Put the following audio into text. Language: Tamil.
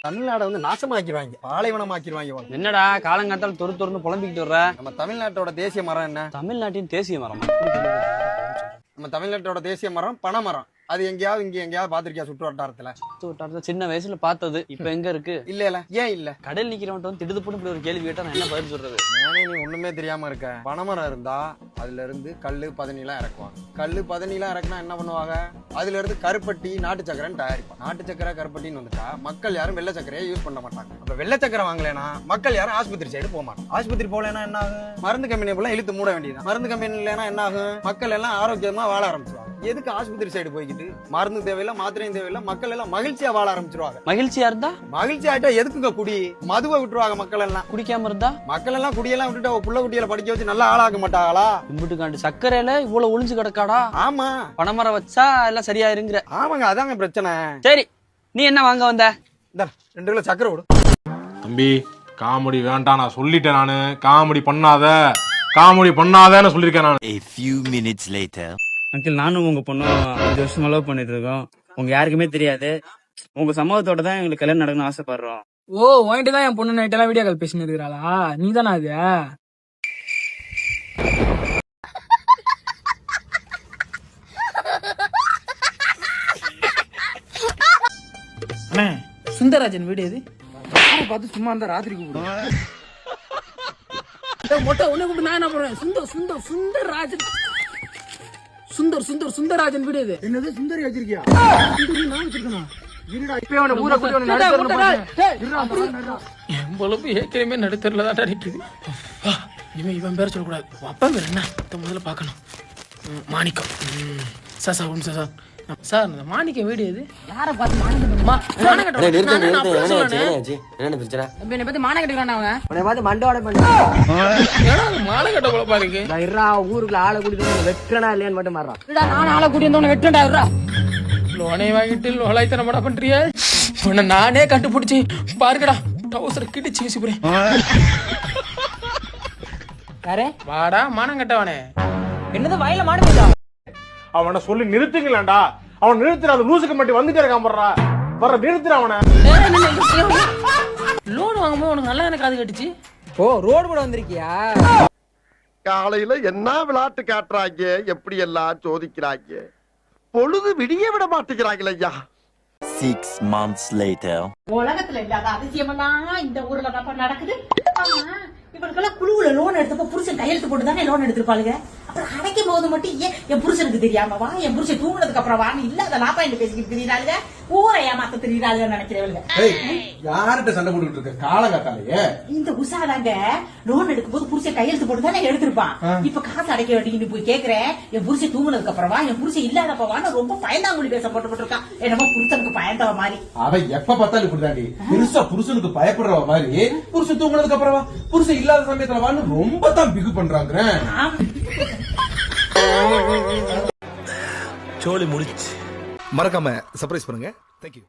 தமிழ்நாடை வந்து நாசமாக்கிடுவாங்க, பாலைவனமாக்கிடுவாங்க. என்னடா காலங்காத்தால் தொறுன்னு புலம்பிக்கிட்டு வர்ற? நம்ம தமிழ்நாட்டோட தேசிய மரம் என்ன? தமிழ்நாட்டின் தேசிய மரம். நம்ம தமிழ்நாட்டோட தேசிய மரம் பனைமரம். அது எங்கேயாவது இங்க எங்கேயாவது பாத்திருக்கியா? சுற்று வட்டாரத்துல சின்ன வயசுல பார்த்தது. இப்ப எங்க இருக்கு? இல்ல ஏன் இல்ல? கடல் நிக்கிறவன் வந்து திடுதுப்புன்னு இப்படி ஒரு கேள்வி கேட்டா நான் என்ன பதில் சொல்றது? நானே நீ ஒண்ணுமே தெரியாம இருக்க. பனைமரம் இருந்தா அதுல இருந்து கல்லு பதனிலாம் இறக்குவாங்க. கல்லு பதனிலாம் இறக்குனா என்ன பண்ணுவாங்க? அதுல இருந்து கருப்பட்டி நாட்டு சக்கரைன்னு தயாரிப்பாங்க. நாட்டு சக்கரை கருப்பட்டின்னு வந்துட்டா மக்கள் யாரும் வெள்ளை சக்கரையை யூஸ் பண்ண மாட்டாங்க. அப்ப வெள்ளை சக்கரை வாங்கலைன்னா மக்கள் யாரும் ஆஸ்பத்திரி சைடு போக மாட்டாங்க. ஆஸ்பத்திரி போகலன்னா என்ன ஆகும்? மருந்து கம்பெனி எல்லாம் இழுத்து மூட வேண்டியது. மருந்து கம்பெனி இல்லைன்னா என்ன ஆகும்? மக்கள் எல்லாம் ஆரோக்கியமா வாழ ஆரம்பிச்சுவாங்க. எதுக்கு ஆஸ்பத்திரி சைடு போய்கிட்டு மருந்து தேவையில்ல, மாத்திரையும் தேவையில்ல, மக்கள் எல்லாம் மகிழ்ச்சியா வாழ ஆரம்பிச்சிருவாங்க. மகிழ்ச்சியா இருந்தா? மகிழ்ச்சி ஆயிட்டா எதுக்குங்க குடி? மதுவை விட்டுருவாங்க மக்கள் எல்லாம். குடிக்காம இருந்தா? மக்கள் எல்லாம் குடியெல்லாம் விட்டுட்டு புள்ள குட்டியில படிக்க வச்சு நல்லா ஆளாக்க மாட்டாங்களா? இம்புட்டுக்காண்டு சக்கரையில இவ்வளவு ஒளிஞ்சு கிடக்காடா? ஆமா, பனைமரம் வச்சா எல்லாம் சரியாயிருங்கிற. ஆமாங்க, அதாங்க பிரச்சனை. சரி, நீ என்ன வாங்க வந்த? 2 கிலோ சக்கரை விடு. தம்பி, காமெடி வேண்டாம், நான் சொல்லிட்டேன். நானு காமெடி பண்ணாதன்னு சொல்லிருக்கேன் நான். A few minutes later. Uncle, நானும் உங்க பொண்ணும் 5 வருஷமா லவ் பண்ணிட்டு இருக்கோம். உங்க யாருக்குமே தெரியாது. உங்க சம்மதத்தோட தான் எங்களுக்கு கல்யாணம் நடக்கணும்னு ஆசைப்படுறோம். ஓ, வாங்கிட்டு தான் என் பொண்ணு நைட் எல்லாம் வீடியோ கால் பேசினு இருக்கிறாளா? நீ தானே அது? சுந்தரராஜன் வீடு எது? பார்த்து சும்மா இருந்தா ராத்திரி கூப்பிடுவேன். மொட்டை உன்னை கூப்பிட்டு நான் என்ன பண்ணுவேன்? சுந்தரராஜன் சுந்தரராஜன் வீடு எது? என்னது சுந்தரி வச்சிருக்கியா? நான் வச்சிருக்கேன். என் பொழப்பு ஏற்கனவே நடுத்தரில் தான் நிற்குது. இவன் பேர சொல்லக்கூடாது. அப்பா பேர் என்ன முதல்ல பார்க்கணும். மாணிக்கம். சார் இந்த மாணிக்கம் வீடு எது? யாரை பார்த்து மாணிக்கம்? மாலை கட்ட குழப்பா இருக்கு. ஊருக்குள்ள ஆளை கூட்டிட்டு வெட்டனா இல்லையான்னு மட்டும் மாறான். நான் ஆளை கூட்டிட்டு வெட்டா லோனை வாங்கிட்டு லோலாய்த்தனம் படம் பண்றியா? உன்னை நானே கண்டுபிடிச்சி பாருங்கடா, டவுசர் கிடிச்சு வீசி போறேன். வாடா மானம் கட்டவனே. என்னது வயல மாடு? அவனை சொல்லி நிறுத்துங்களேன்டா. அவன் நிறுத்துற அந்த லூசுக்கு மட்டும் வந்துட்டே இருக்கான். வர நிறுத்துற அவனை. லோன் வாங்கும்போது உனக்கு நல்லா எனக்கு காது கட்டுச்சு. ஓ, ரோடு கூட வந்திருக்கியா? காலையில என்ன விளையாட்டு காட்டுறாங்க, எப்படி எல்லாம் சோதிக்கிறாங்க. பொழுது விடிய விட மாட்டேங்கிறாங்களே ஐயா. 6 months later. உலகத்துல இல்லாத அதிசயமெல்லாம் இந்த ஊர்ல தான் நடக்குது. ஆமா, இவனுக்கெல்லாம் குழுவுல லோன் எடுத்தப்ப புருஷன் கையெழுத்து போட்டு தானே லோன் எடுத்திருப்பாளுங்க. அப்புறம் அடைக்கும் போது மட்டும் ஏன் என் புருஷனுக்கு தெரியாம வா, என் புருஷன் தூங்குனதுக்கு அப்புறம் வான்னு இல்லாத லாப்பாயிட்டு பேசிக்கிட்டு தெரியுறாளுங்க. ஊரை ஏமாத்த தெரியுறாளுங்க நினைக்கிறவளுங்க. யார்கிட்ட சண்டை போட்டுட்டு இருக்க காலங்காத்தாலேயே? இந்த உஷாதாங்க லோன் எடுக்கும் போது புருஷன் கையெழுத்து போட்டு தானே எடுத்திருப்பான். இப்ப காசு அடைக்க வேண்டியது போய் கேக்குறேன், என் புருஷன் தூங்குனதுக்கு அப்புறம் வா, என் புருஷன் இல்லாதப்ப வான்னு ரொம்ப பயந்தாங்குழி பேச போட்டு இருக்கான். என்னமோ புருஷனுக்கு பயந்தவ மாதிரி. அவன் எப்ப பார்த்தாலும் இப்படிதாண்டி பெருசா புருஷனுக்கு பயப்படுறவ மாதிரி. புருஷன் தூங்குனதுக்கு அப்புறம் வா, புருஷன் இல்லாத சமயத்துல வான்னு ரொம்ப தான் பிகு பண்றாங்க. சோலி முடிச்சு. மறக்காம சர்ப்ரைஸ் பண்ணுங்க. தேங்க்யூ.